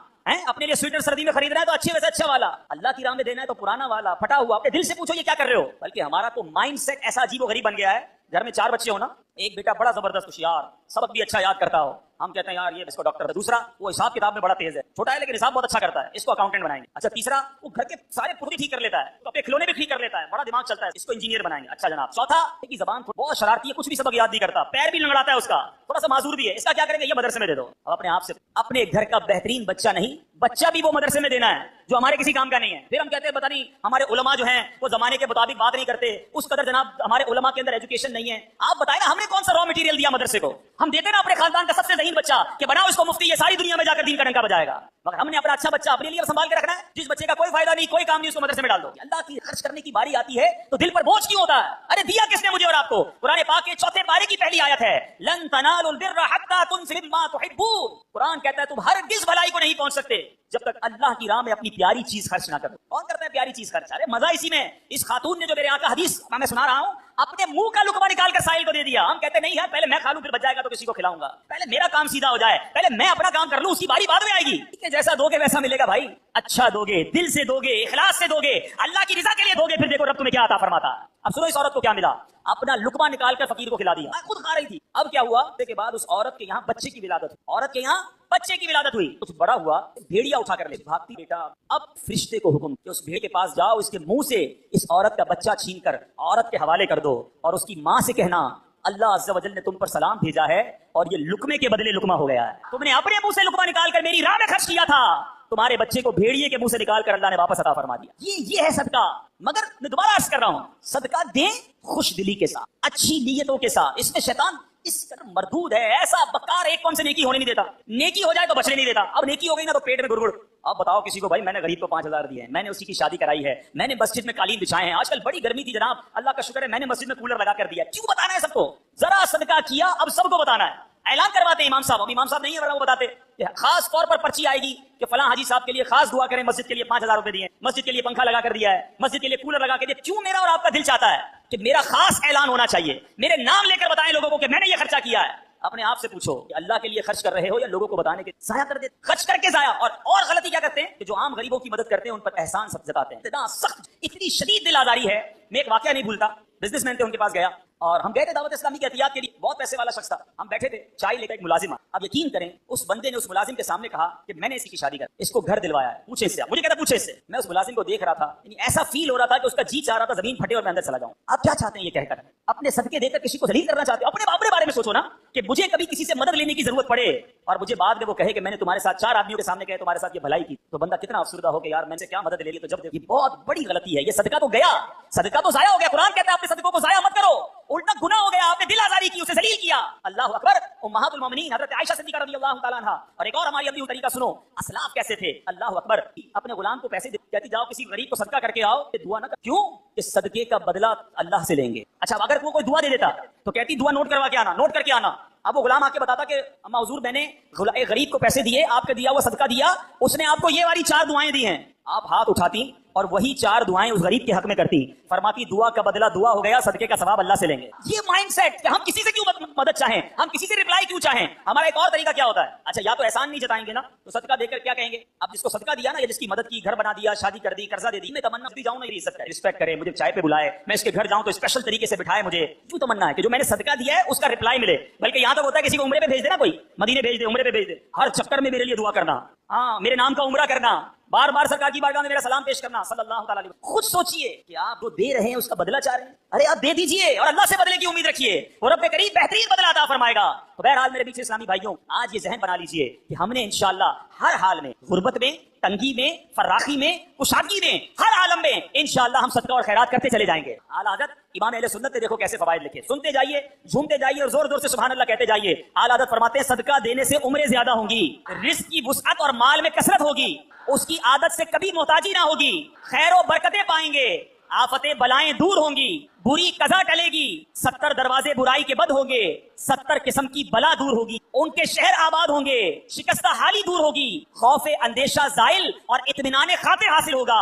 اپنے لیے سویٹر سردی میں خرید رہے ہیں تو اچھے ویسے اچھا والا, اللہ کی راہ میں دینا ہے تو پرانا والا پھٹا ہوا. اپنے دل سے پوچھو یہ کیا کر رہے ہو. بلکہ ہمارا تو مائنڈ سیٹ ایسا عجیب و غریب بن گیا ہے, گھر میں 4 بچے ہو نا, ایک بیٹا بڑا زبردست ہوشیار, سبق بھی اچھا یاد کرتا ہو, ہم کہتے ہیں یار یہ اس کو ڈاکٹر ہے. دوسرا وہ حساب کتاب میں بڑا تیز ہے, چھوٹا ہے لیکن حساب بہت اچھا کرتا ہے, اس کو اکاؤنٹنٹ بنائیں گے. اچھا تیسرا وہ گھر کے سارے پردے ٹھیک کر لیتا ہے, تو اپنے کھلونے بھی ٹھیک کر لیتا ہے, بڑا دماغ چلتا ہے, اس کو انجینئر بنائیں گے. اچھا جناب. چوتھا کی زبان بہت شرارتی ہے, کچھ بھی سبق یاد نہیں کرتا, پیر بھی لنگڑاتا ہے اس کا, تھوڑا سا معذور بھی ہے, اس کا کیا کریں گے؟ یہ مدرسے میں دے دو. اب اپنے آپ سے, اپنے گھر کا بہترین بچہ نہیں, بچہ بھی وہ مدرسے میں دینا ہے جو ہمارے کسی کام کا نہیں ہے. پھر ہم کہتے ہیں پتہ نہیں ہمارے علماء جو ہیں وہ زمانے کے مطابق بات نہیں کرتے, اس قدر جناب ہمارے علماء کے اندر ایجوکیشن نہیں ہے. آپ بتائیں نا, ہم نے کون سا را مٹیریل دیا مدرسے کو؟ ہم دیتے نا اپنے خاندان کا سب سے ذہین بچہ کہ بناؤ اس کو مفتی, یہ ساری دنیا میں جا کر دین کا ڈنکا بجائے گا. مگر ہم نے اپنا اچھا بچہ اپنے لیے سنبھال کے رکھنا ہے, جس بچے کا کوئی فائدہ نہیں, کوئی کام نہیں, اس کو مدرسے میں ڈال دو. اللہ کی خرچ کرنے کی باری آتی ہے تو دل پر بوجھ کیوں ہوتا ہے؟ ارے دیا کس نے مجھے اور آپ کو؟ قرآن پاک کے 4 پارے کی پہلی آیت ہے, لن تنالوا البر حتى تنفقوا مما تحبون. قرآن کہتا ہے تم ہرگز بھلائی کو نہیں پہنچ سکتے جب تک اللہ کی راہ میں اپنی پیاری چیز خرچ نہ کرو. کون کرتا ہے پیاری چیز خرچ؟ ارے مزہ اسی میں. اس خاتون نے جو میرے آقا حدیث میں سنا رہا ہوں, اپنے منہ کا لقمہ نکال کر سائل کو دے دیا. ہم کہتے نہیں یار پہلے میں کھا لوں, پھر بچ جائے گا تو کسی کو کھلاؤں گا, پہلے میرا کام سیدھا ہو جائے, پہلے میں اپنا کام کر لوں, اس کی باری بعد میں آئے گی. ٹھیک ہے, جیسا دو گے ویسا ملے گا بھائی. اچھا دو گے, دل سے دو گے, اخلاص سے دو گے, اللہ کی رضا کے لیے دو گے, پھر دیکھو رب تمہیں کیا عطا فرماتا. اب سنو اس عورت کو کیا ملا, اپنا لقمہ نکال کر فقیر کو کھلا دیا, خود کھا رہی تھی. اب کیا ہوا کے بعد اس عورت کے یہاں بچے کی ولادت ہوئی, عورت کے یہاں بچے کی ولادت ہوئی. کچھ بڑا ہوا, بھیڑیا اٹھا کر لے بھاگتی بیٹا. اب فرشتے کو حکم کہ اس بھیڑ کے پاس جاؤ, اس کے منہ سے اس عورت کا بچہ چھین کر عورت کے حوالے کر دو, اور اس کی ماں سے کہنا اللہ عز و جل نے تم پر سلام بھیجا ہے اور یہ لقمے کے بدلے لقمہ ہو گیا ہے. تم نے اپنے منہ سے لقمہ نکال کر میری راہ میں خرچ کیا تھا, تمہارے بچے کو بھیڑیے کے منہ سے نکال کر اللہ نے واپس عطا فرما دیا. یہ ہے صدقہ. مگر میں دوبارہ عرض کر رہا ہوں, صدقہ دیں خوش دلی کے ساتھ, اچھی نیتوں کے ساتھ. اس میں شیطان اس قدر مردود ہے, ایسا بکار ایک پن سے نیکی ہونے نہیں دیتا. نیکی ہو جائے تو بچنے نہیں دیتا. اب نیکی ہو گئی نا تو پیٹ میں گڑگڑ. اب بتاؤ کسی کو بھائی میں نے غریب کو 5,000 دیے ہیں, میں نے اسی کی شادی کرائی ہے, میں نے مسجد میں قالین بچھائے ہیں, آج کل بڑی گرمی تھی جناب, اللہ کا شکر ہے میں نے مسجد میں کولر لگا کر دیا. کیوں بتانا ہے سب کو؟ ذرا صدقہ کیا, اب سب کو بتانا ہے. اعلان کرواتے ہیں امام صاحب, اب امام صاحب نہیں ہے ورنہ وہ بتاتے کہ خاص طور پر پرچی آئے گی کہ فلاں حاجی صاحب کے لیے خاص دعا کریں, مسجد کے لیے 5,000 روپے دیے, مسجد کے لیے پنکھا لگا کر دیا ہے, مسجد کے لیے کولر لگا کے دیا. کیوں میرا اور آپ کا دل چاہتا ہے کہ میرا خاص اعلان ہونا چاہیے, میرے نام لے کر بتائیں لوگوں کو کہ میں نے یہ خرچہ کیا ہے. اپنے آپ سے پوچھو کہ اللہ کے لیے خرچ کر رہے ہو یا لوگوں کو بتانے کے ضائع کر دیتے, خرچ کر کے ضائع. اور غلطی کیا کرتے ہیں کہ جو عام غریبوں کی مدد کرتے ہیں ان پر احسان سب جتاتے ہیں. اتنا سخت, اتنی شدید دل آزاری ہے. میں ایک واقعہ نہیں بھولتا, بزنس مین تھے, ان کے پاس گیا اور ہم گئے تھے دعوت اسلامی کی احتیاط کے لیے. بہت پیسے والا شخص تھا, ہم بیٹھے تھے, چائے لے کر ایک ملازم. اب یقین کریں اس بندے نے اس ملازم کے سامنے کہا کہ میں نے اس کی شادی کر, اس کو گھر دلوایا ہے, پوچھے اس سے. مجھے کہتا پوچھے اس سے. میں اس ملازم کو دیکھ رہا تھا, یعنی ایسا فیل ہو رہا تھا کہ اس کا جی چاہ رہا تھا زمین پھٹے اور میں اندر چلا جاؤں. آپ کیا چاہتے ہیں یہ کہہ کر؟ اپنے صدقے دے کر کسی کو ذلیل کرنا چاہتے ہو؟ اپنے بارے میں سوچو نا کہ مجھے کبھی کسی سے مدد لینے کی ضرورت پڑے اور مجھے بعد میں وہ کہے کہ میں نے تمہارے ساتھ 4 آدمیوں کے سامنے کہے تمہارے ساتھ یہ بھلائی کی, تو بندہ کتنا افسردہ ہو کہ یار میں سے کیا مدد لے لی. تو جب یہ بہت بڑی غلطی ہے. یہ صدقہ تو گیا, صدقہ تو ضائع ہو گیا. قرآن کہتا ہے اپنے صدقوں کو ضائع مت کرو, الٹا گناہ ہو گیا, آپ نے دل آزاری کی, اسے ذلیل کیا. اللہ اکبر. امہات المومنین حضرت عائشہ صدیقہ رضی اللہ تعالیٰ عنہ, اور ایک اور ہماری اپنی طریقہ سنو, اسلاف کیسے تھے. اللہ اکبر. اپنے غلام کو پیسے کہتی جاؤ کسی غریب کو صدقہ کر کے آؤ, دعا نہ کر. کیوں کہ صدقے کا بدلہ اللہ سے لیں گے. اچھا اگر وہ کوئی دعا دے دیتا تو کہتی دعا نوٹ کروا کے آنا, نوٹ کر کے آنا. اب وہ غلام آ کے بتاتا کہ اما حضور میں نے ایک غریب کو پیسے دیے، آپ کا دیا ہوا صدقہ دیا، اس نے آپ کو یہ والی 4 دعائیں دی ہیں، آپ ہاتھ اٹھاتی اور وہی 4 دعائیں اس غریب کے حق میں کرتی، فرماتی دعا کا بدلہ دعا ہو گیا، صدقے کا ثواب اللہ سے لیں گے۔ یہ مائنڈ سیٹ کہ ہم کسی سے کیوں مدد چاہیں، ہم کسی سے ریپلائی کیوں چاہیں۔ ہمارا ایک اور طریقہ کیا ہوتا ہے، اچھا یا تو احسان نہیں جتائیں گے نا، تو صدقہ دے کر کیا کہیں گے، اب جس کو صدقہ دیا نا یا جس کی مدد کی، گھر بنا دیا، شادی کر دی، قرضہ دے دی، میں تمنا بھی جاؤں میری عزت کرے، رسپیکٹ کرے، مجھے چائے پہ بلائے، میں اس کے گھر جاؤں تو اسپیشل طریقے سے بٹھائے، مجھے کیوں تمنا ہے کہ جو میں نے صدقہ دیا ہے اس کا ریپلائی ملے۔ بلکہ یہاں تک ہوتا ہے کسی کو عمرے پہ بھیج دینا، کوئی مدینے بھیج دے، عمرے پہ بھیج دے، ہر چکر میں میرے لیے دعا کرنا، ہاں میرے نام کا عمرہ کرنا، بار بار سرکار کی بارگاہ میں میرا سلام پیش کرنا صلی اللہ تعالی علیہ وسلم۔ خود سوچئے کہ آپ جو دے رہے ہیں اس کا بدلہ چاہ رہے ہیں، ارے آپ دے دیجئے اور اللہ سے بدلے کی امید رکھیے، وہ رب کریم بہترین بدلہ عطا فرمائے گا۔ تو بہرحال میرے بیچ اسلامی بھائیوں، آج یہ ذہن بنا لیجئے کہ ہم نے انشاءاللہ ہر حال میں، غربت میں، تنگی میں، فراخی میں، کشادگی میں، ہر عالم میں انشاءاللہ ہم صدقہ اور خیرات کرتے چلے جائیں گے۔ اعلی حضرت امام اہل سنت نے دیکھو کیسے فوائد لکھے، سنتے جائیے، جھومتے جائیے اور زور زور سے سبحان اللہ کہتے جائیے۔ اعلی حضرت فرماتے ہیں صدقہ دینے سے عمریں زیادہ ہوں گی، رزق کی وسعت اور مال میں کثرت ہوگی، اس کی عادت سے کبھی محتاجی نہ ہوگی، خیر و برکتیں پائیں گے، آفتیں بلائیں دور ہوں گی، بری قضا ٹلے گی، 70 دروازے برائی کے بند ہوں گے، 70 قسم کی بلا دور ہوگی، ان کے شہر آباد ہوں گے، شکستہ حالی دور ہوگی، خوف اندیشہ زائل اور اطمینان خاطر حاصل ہوگا،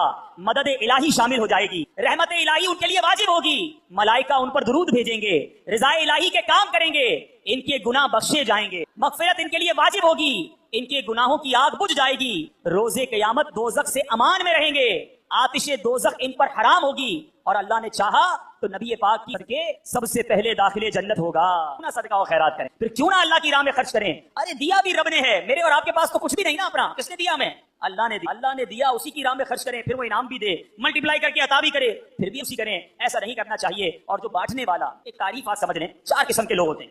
مدد الہی شامل ہو جائے گی، رحمت الہی ان کے لیے واجب ہوگی، ملائکہ ان پر درود بھیجیں گے، رضا الہی کے کام کریں گے، ان کے گناہ بخشے جائیں گے، مغفرت ان کے لیے واجب ہوگی، ان کے گناہوں کی آگ بجھ جائے گی، روز قیامت دوزخ سے امان میں رہیں گے، آتش دوزخ ان پر حرام ہوگی، اور اللہ نے چاہا تو نبی پاک کی صدقے سب سے پہلے داخل جنت ہوگا۔ نہ صدقہ و خیرات کریں، پھر کیوں نہ اللہ کی راہ میں خرچ کریں، ارے دیا بھی رب نے ہے، میرے اور آپ کے پاس تو کچھ بھی نہیں نا اپنا، کس نے دیا ہمیں، اللہ نے دیا، اللہ نے دیا، اسی کی راہ میں خرچ کریں، پھر وہ انعام بھی دے، ملٹیپلائی کر کے عطا بھی کرے، پھر بھی اسی کریں، ایسا نہیں کرنا چاہیے۔ اور جو بانٹنے والا، ایک تعریف آپ سمجھ لیں، 4 قسم کے لوگ ہوتے ہیں،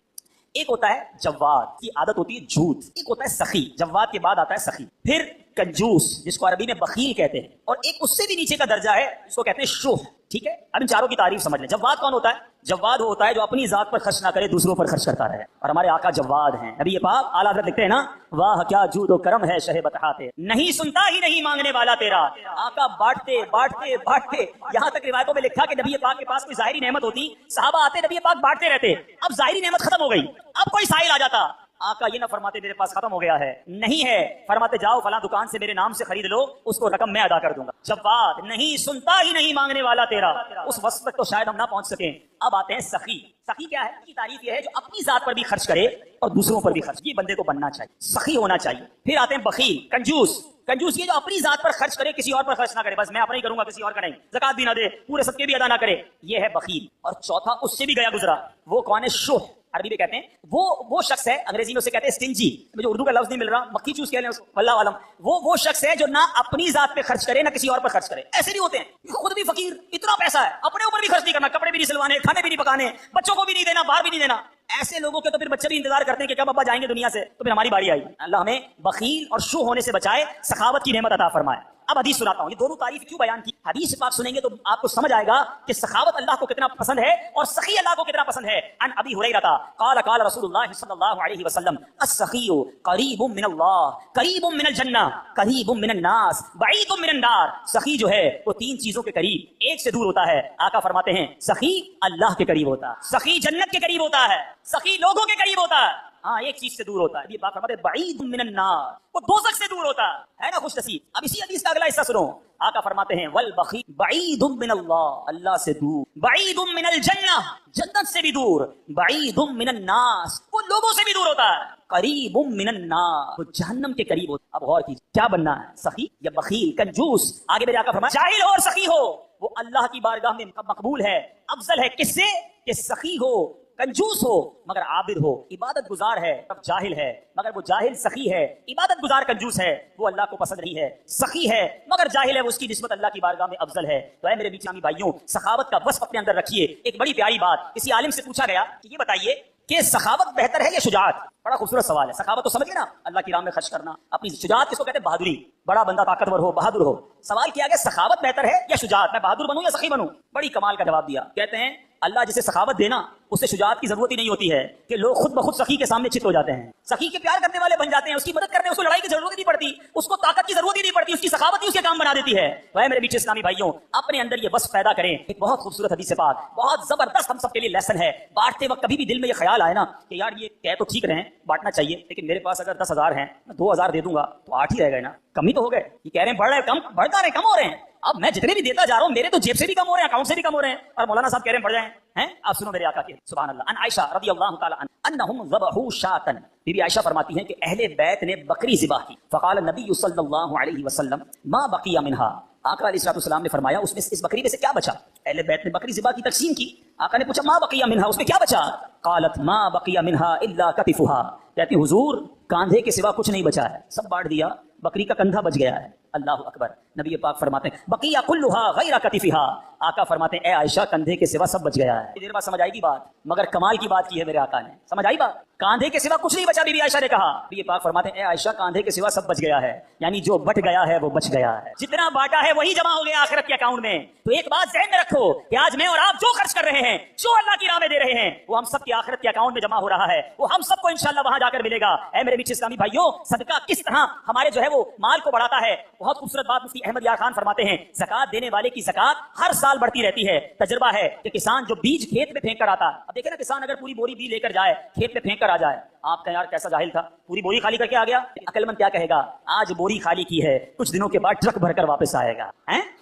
ایک ہوتا ہے جواد، کی عادت ہوتی ہے جھوٹ، ایک ہوتا ہے سخی، جواد کے بعد آتا ہے سخی، پھر کنجوس جس کو عربی میں بخیل کہتے ہیں، اور ایک اس سے بھی نیچے کا درجہ ہے جس کو کہتے ہیں شوہ۔ ٹھیک ہے، اب ان چاروں کی تعریف سمجھ لیں۔ جواد کون ہوتا ہے؟ جواد وہ ہوتا ہے جو اپنی ذات پر خرچ نہ کرے، دوسروں پر خرچ کرتا رہے، اور ہمارے آقا جواد ہیں۔ نبی پاک اعلیٰ حضرت لکھتے ہیں نا، واہ کیا جود و کرم ہے شہ بتہاتے، نہیں سنتا ہی نہیں مانگنے والا تیرا۔ آقا بانٹتے بانٹتے بانٹتے، یہاں تک روایتوں میں لکھا کہ نبی پاک کے پاس کوئی ظاہری نعمت ہوتی، صحابہ آتے، نبی پاک بانٹتے رہتے، اب ظاہری نعمت ختم ہو گئی، اب کوئی سائل آ جاتا، آقا یہ نہ فرماتے میرے پاس ختم ہو گیا ہے، نہیں ہے، فرماتے جاؤ فلاں دکان سے میرے نام سے خرید لو، اس کو رقم میں ادا کر دوں گا۔ جواد، نہیں سنتا ہی نہیں مانگنے والا تیرا، اس وصف تک تو شاید ہم نہ پہنچ سکیں۔ اب آتے ہیں سخی۔ سخی کیا ہے؟ کی تعریف یہ ہے جو اپنی ذات پر بھی خرچ کرے اور دوسروں پر بھی خرچ، یہ بندے کو بننا چاہیے، سخی ہونا چاہیے۔ پھر آتے ہیں بخیل، کنجوس۔ کنجوس یہ جو اپنی ذات پر خرچ کرے، کسی اور پر خرچ نہ کرے، بس میں اپنا ہی کروں گا، کسی اور کا نہیں، زکات بھی نہ دے، پورے صدقے بھی ادا نہ کرے، یہ ہے بخیل۔ اور چوتھا اس سے بھی گیا گزرا، وہ کون ہے؟ شوہ، عربی میں کہتے ہیں وہ شخص ہے، انگریزی میں اسے کہتے ہیں اسٹنجی، مجھے اردو کا لفظ نہیں مل رہا، مکھی چوز کہہ لیں اس کو، واللہ عالم۔ وہ شخص ہے جو نہ اپنی ذات پہ خرچ کرے نہ کسی اور پر خرچ کرے۔ ایسے بھی ہوتے ہیں خود بھی فقیر، اتنا پیسہ ہے، اپنے اوپر بھی خرچ نہیں کرنا، کپڑے بھی نہیں سلوانے، کھانے بھی نہیں پکانے، بچوں کو بھی نہیں دینا، باہر بھی نہیں دینا۔ ایسے لوگوں کے تو پھر بچے بھی انتظار کرتے ہیں کہ کب ابا جائیں گے دنیا سے، تو پھر ہماری باری آئی۔ اللہ ہمیں بخیل اور شو ہونے سے بچائے، سخاوت کی نعمت عطا فرمائے۔ اب حدیث سناتا ہوں، یہ دونوں تعریف کیوں بیان کی، حدیث پاک سنیں گے تو آپ کو سمجھ آئے گا کہ سخاوت اللہ کو کتنا پسند ہے اور سخی اللہ کو کتنا پسند ہے۔ عن ابی ہریرہ قال قال رسول اللہ صلی اللہ علیہ وسلم السخی قریب من اللہ، قریب من الجنہ، قریب من الناس، بعید من النار۔ سخی جو ہے وہ 3 چیزوں کے قریب، ایک سے دور ہوتا ہے۔ آقا فرماتے ہیں سخی اللہ کے قریب ہوتا ہے، سخی جنت کے قریب ہوتا ہے، سخی لوگوں کے قریب ہوتا ہے، ہاں ایک چیز سے دور ہوتا ہے۔ یہ بات فرماتے ہیں بعید من النار، وہ دوزخ سے دور ہوتا ہے نا، خوش نصیب۔ اب اسی حدیث کا اگلا حصہ سنو، آقا فرماتے ہیں والبخیل بعید من اللہ، اللہ سے دور، بعید من الجنہ، جنت سے بھی دور، بعید من الناس، وہ لوگوں سے بھی دور ہوتا ہے، قریب من النار، وہ جہنم کے قریب ہوتا ہے۔ اب غور کیجیے کیا بننا ہے، سخی یا بخیل، کنجوس؟ آگے میرے آقا فرمایا جاہل ہو اور سخی ہو، وہ اللہ کی بارگاہ میں مقبول ہے، افضل ہے کس سے؟ کہ سخی ہو، کنجوس ہو مگر عابد ہو، عبادت گزار ہے تب جاہل ہے مگر وہ جاہل سخی ہے، عبادت گزار کنجوس ہے وہ اللہ کو پسند نہیں ہے، سخی ہے مگر جاہل ہے وہ اس کی نسبت اللہ کی بارگاہ میں افضل ہے۔ تو اے میرے اسلامی بھائیوں، سخاوت کا وصف اپنے اندر رکھیے۔ ایک بڑی پیاری بات، کسی عالم سے پوچھا گیا کہ یہ بتائیے کہ سخاوت بہتر ہے یا شجاعت؟ بڑا خوبصورت سوال ہے۔ سخاوت تو سمجھ گئے نا، اللہ کی راہ میں خرچ کرنا، اپنی شجاعت کس کو کہتے ہیں؟ بہادری، بڑا بندہ طاقتور ہو، بہادر ہو۔ سوال کیا گیا سخاوت بہتر ہے یا شجاعت، میں بہادر بنوں یا سخی بنوں؟ بڑی کمال کا جواب دیا، کہتے ہیں اللہ جسے سخاوت دینا اسے شجاعت کی ضرورت ہی نہیں ہوتی ہے کہ لوگ خود بخود سخی کے سامنے چت ہو جاتے ہیں، سخی کے پیار کرنے والے بن جاتے ہیں، اس کی مدد کرتے ہیں، اس کو لڑائی کی ضرورت ہی نہیں پڑتی، اس کو طاقت کی ضرورت ہی نہیں پڑتی، اس کی سخاوت ہی اس کے کام بنا دیتی ہے۔ وہ میرے بیچ اسلامی بھائیوں، اپنے اندر یہ وصف پیدا کریں۔ ایک بہت خوبصورت حدیث پاک، بہت زبردست ہم سب کے لیے لیسن ہے۔ بانٹتے وقت کبھی بھی دل میں یہ خیال آئے نا کہ یار یہ کہہ تو ٹھیک رہے ہیں بانٹنا چاہیے، لیکن میرے پاس اگر 10,000 ہیں میں 2,000 دے دوں گا تو 8 ہی رہ گئے نا، کم ہی تو ہو گئے۔ یہ کہہ رہے ہیں بڑھ رہے کم، بڑھتا رہے کم ہو رہے ہیں، اب میں جتنے بھی دیتا جا رہا ہوں میرے تو جیب سے بھی کم ہو رہے ہیں، اکاؤنٹ سے بھی کم ہو رہے ہیں، اور مولانا صاحب کہہ رہے ہیں بڑھ جائیں ہیں۔ آپ سنو میرے آقا کے سبحان اللہ۔ ان عائشہ رضی اللہ تعالی عنہ انہم ذبحوا شاۃ، بی بی عائشہ فرماتی ہیں کہ اہل بیت نے بکری ذبح کی، فقال النبی صلی اللہ علیہ وسلم ما بقی منہا، آقا علیہ الصلوۃ والسلام نے فرمایا اس بکری میں سے کیا بچا؟ اہل بیت نے بکری ذبح کی، تقسیم کی، آقا نے پوچھا ما بقی منہا، اس میں کیا بچا؟ قالت ما بقی منہا الا کتفها، کہتی حضور کاندھے کے سوا کچھ نہیں بچا ہے، سب بانٹ دیا، بکری کا کندھا بچ گیا ہے۔ اللہ اکبر۔ نبی پاک فرماتے ہیں بقیہ کلھا غیر کتفها، آقا فرماتے ہیں اے عائشہ کندھے کے سوا سب بچ گیا ہے۔ دیر بعد سمجھ آئے گی بات، مگر کمال کی بات کی ہے میرے آقا نے، سمجھ آئی بات؟ کاندھے کے سوا کچھ نہیں بچا، بی بی عائشہ نے کہا۔ نبی پاک فرماتے ہیں اے عائشہ کاندھے کے سوا سب بچ گیا ہے، یعنی جو بٹ گیا ہے وہ بچ گیا ہے، جتنا بانٹا ہے وہی جمع ہو گیا آخرت کے اکاؤنٹ میں۔ تو ایک بات ذہن میں رکھو کہ آج میں اور آپ جو خرچ کر رہے ہیں، جو اللہ کی راہ میں دے رہے ہیں، وہ ہم سب کی آخرت کے اکاؤنٹ میں جمع ہو رہا ہے، وہ ہم سب کو انشاءاللہ وہاں جا کر ملے گا۔ اے میرے بیچ اسلامی بھائیوں، صدقہ کس طرح ہمارے جو ہے وہ مال کو بڑھاتا ہے، بہت خوبصورت بات مفتی احمد یار خان فرماتے ہیں زکات دینے والے کی زکات ہر سال بڑھتی رہتی ہے۔ تجربہ ہے کہ کسان جو بیج کھیت میں پھینک کر آتا، اب دیکھیں نا کسان اگر پوری بوری بیج لے کر جائے کھیت میں پھینک کر آ جائے، آپ کا یار کیسا جاہل تھا، پوری بوری خالی کر کے آ گیا، عقل مند کیا کہے گا آج بوری خالی کی ہے، کچھ دنوں کے بعد ٹرک بھر کر واپس آئے گا۔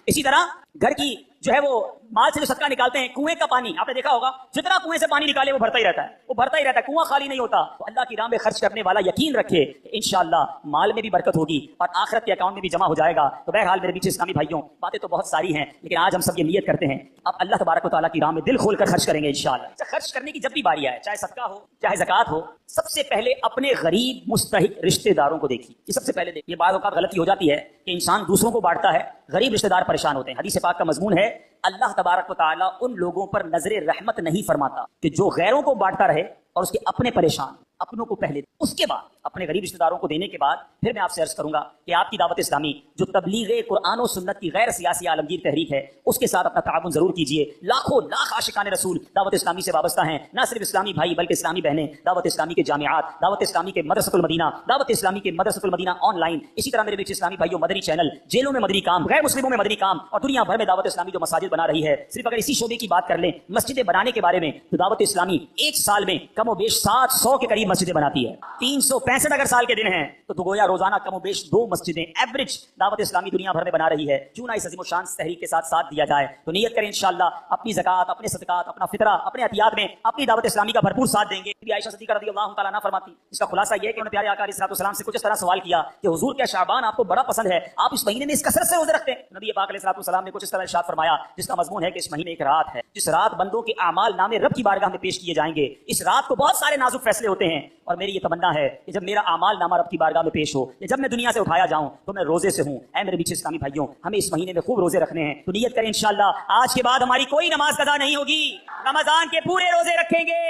اسی طرح گھر کی جو ہے وہ مال سے جو صدقہ نکالتے ہیں، کنویں کا پانی آپ نے دیکھا ہوگا، جتنا کنویں سے پانی نکالے وہ بھرتا ہی رہتا ہے، وہ بھرتا ہی رہتا ہے، کنواں خالی نہیں ہوتا۔ تو اللہ کی راہ میں خرچ کرنے والا یقین رکھے کہ انشاءاللہ مال میں بھی برکت ہوگی اور آخرت کے اکاؤنٹ میں بھی جمع ہو جائے گا۔ تو بہرحال میرے بیچ اسلامی بھائیوں، باتیں تو بہت ساری ہیں، لیکن آج ہم سب یہ نیت کرتے ہیں اب اللہ تبارک و تعالیٰ کی راہ میں دل کھول کر خرچ کریں گے انشاءاللہ۔ خرچ کرنے کی جب بھی باری آئے، چاہے صدقہ ہو چاہے زکات ہو، سب سے پہلے اپنے غریب مستحق رشتہ داروں کو دیکھیے، یہ سب سے پہلے دیکھیے۔ بعض اوقات غلطی ہو جاتی ہے کہ انسان دوسروں کو بانٹتا ہے، غریب رشتہ دار پریشان ہوتے ہیں۔ حدیث پاک کا مضمون ہے اللہ تبارک و تعالیٰ ان لوگوں پر نظر رحمت نہیں فرماتا کہ جو غیروں کو بانٹتا رہے اور اس کے اپنے پریشان، اپنوں کو پہلے، اس کے بعد اپنے غریب رشتہ داروں کو دینے کے بعد پھر میں آپ سے عرض کروں گا کہ آپ کی دعوت اسلامی جو تبلیغ قرآن و سنت کی غیر سیاسی عالمگیر تحریک ہے، اس کے ساتھ اپنا تعاون ضرور کیجیے۔ لاکھوں لاکھ عاشقان رسول دعوت اسلامی سے وابستہ ہیں، نہ صرف اسلامی بھائی بلکہ اسلامی بہنیں، دعوت اسلامی کے جامعات، دعوت اسلامی کے مدرسۃ المدینہ، دعوت اسلامی کے مدرسۃ المدینہ آن لائن، اسی طرح میرے بیچ اسلامی بھائیوں مدنی چینل، جیلوں میں مدنی کام، غیر مسلموں میں مدنی کام، اور دنیا بھر میں دعوت اسلامی جو مساجد بنا رہی ہے۔ صرف اگر اسی شعبے کی بات کر لیں مسجدیں بنانے کے بارے میں، تو دعوت اسلامی ایک سال میں کم و بیش 700 کے قریب مسجدیں بناتی ہے۔ 365 اگر سال کے دن ہیں تو گویا روزانہ کم و بیش 2 مسجدیں ایوریج دعوت اسلامی دنیا بھر میں بنا رہی ہے۔ کیوں نہ اس عظیم و شان تحریک کے ساتھ دیا جائے؟ تو نیت کریں انشاءاللہ اپنی زکات، اپنے صدقات، اپنا فطرہ، اپنے عطیات میں اپنی دعوت اسلامی کا بھرپور ساتھ دیں گے۔ بی عائشہ صدیقہ رضی اللہ تعالیٰ عنہا فرماتی، اس کا خلاصہ یہ ہے کہ انہوں نے پیارے آقا علیہ الصلوۃ والسلام سے کچھ اس طرح سوال کیا کہ حضور کیا شعبان آپ کو بڑا پسند ہے، آپ اس مہینے میں اس کثرت سے روزے رکھتے ہیں؟ نبی پاک علیہ الصلوۃ والسلام نے کچھ اس طرح ارشاد فرمایا جس کا مضمون ہے کہ اس مہینے ایک رات ہے جس رات بندوں کے اعمال نامے رب کی بارگاہ میں پیش کیے جائیں گے۔ اس رات کو بہت سارے نازک فیصلے ہوتے ہیں، اور میری یہ تمنا ہے کہ جب میرا اعمال نامہ رب کی بارگاہ میں پیش ہو یا جب میں دنیا سے اٹھایا جاؤں تو میں روزے سے ہوں۔ اے میرے بیچ اسلامی بھائیوں، ہمیں اس مہینے میں خوب روزے رکھنے ہیں، تو نیت کریں انشاءاللہ آج کے بعد ہماری کوئی نماز قضا نہیں ہوگی، رمضان کے پورے روزے رکھیں گے،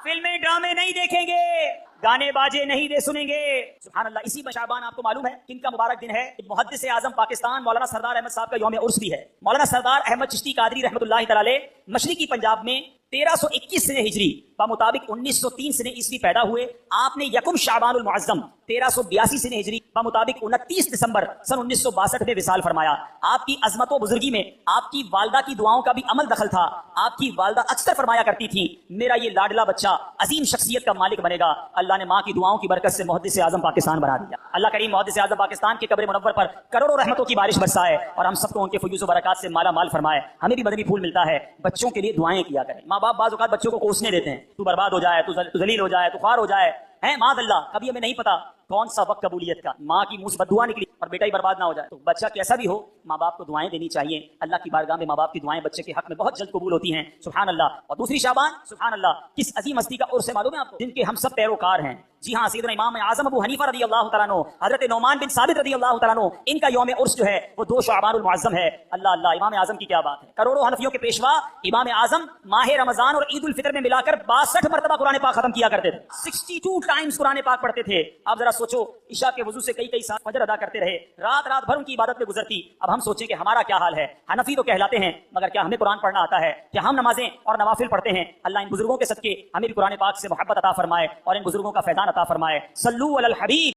فلمیں ڈرامے نہیں دیکھیں گے، گانے باجے نہیں دے سنیں گے۔ سبحان اللہ۔ اسی شعبان آپ کو معلوم ہے کن کا مبارک دن ہے؟ محدث اعظم پاکستان مولانا سردار احمد صاحب کا یوم عرس بھی ہے۔ مولانا سردار احمد چشتی قادری رحمۃ اللہ تعالی مشرقی پنجاب میں 1321 سنے ہجری بمطابق 1903 سنے عیسوی پیدا ہوئے۔ آپ نے یکم شعبان المعظم 1382 سنے ہجری بمطابق 29 دسمبر سن 1962 میں وصال فرمایا۔ آپ کی عظمت و بزرگی میں آپ کی والدہ کی دعاؤں کا بھی عمل دخل تھا۔ آپ کی والدہ اکثر فرمایا کرتی تھی میرا یہ لاڈلا بچہ عظیم شخصیت کا مالک بنے گا۔ اللہ نے ماں کی دعاؤں کی برکت سے محدث اعظم پاکستان بنا دیا۔ اللہ کریم محدث اعظم پاکستان کے قبر منور پر کروڑوں رحمتوں کی بارش برسائے اور ہم سب کو ان کے فیوز و برکات سے مالا مال فرمائے۔ ہمیں بھی مدنی پھول ملتا ہے، بچوں کے لیے دعائیں کیا کریں۔ ماں باپ بعض اوقات بچوں کو کوسنے دیتے ہیں، تو برباد ہو جائے، تو ذلیل ہو جائے، تو خوار ہو جائے، ہیں معاذ اللہ۔ کبھی ہمیں نہیں پتا کون سا وقت قبولیت کا، ماں کی منہ سے بددعا نکلی اور بیٹا ہی برباد نہ ہو جائے۔ تو بچہ کیسا بھی ہو ماں باپ کو دعائیں دینی چاہیے۔ اللہ کی بارگاہ میں ماں باپ کی دعائیں بچے کے حق میں بہت جلد قبول ہوتی ہیں، سبحان اللہ۔ اور دوسری شعبان، سبحان اللہ، کس عظیم ہستی کا عرس ہے معلوم ہے آپ کو، جن کے ہم سب پیروکار ہیں؟ جی ہاں، سیدنا امام اعظم ابو حنیفہ رضی اللہ تعالیٰ عنہ، حضرت نعمان بن ثابت رضی اللہ تعالیٰ عنہ، ان کا یوم عرس جو ہے وہ 2 شعبان المعظم ہے۔ اللہ اللہ، امام اعظم کی کیا بات ہے۔ کروڑوں حنفیوں کے پیشوا امام اعظم ماہ رمضان اور عید الفطر میں ملا کر 62 مرتبہ قرآن پاک ختم کیا کرتے تھے، 62 ٹائمز قرآن پاک پڑھتے تھے۔ آپ ذرا سوچو عشاء کے وضو سے کئی سال فجر ادا کرتے رہے، رات بھر ان کی عبادت میں گزرتی، اب ہم سوچیں کہ ہمارا کیا حال ہے؟ حنفی تو کہلاتے ہیں مگر کیا ہمیں قرآن پڑھنا آتا ہے؟ کیا ہم نمازیں اور نوافل پڑھتے ہیں؟ اللہ ان بزرگوں کے صدقے ہمیں بھی قرآن پاک سے محبت عطا فرمائے اور ان بزرگوں کا فیضان عطا فرمائے۔ صلو علی الحبیب۔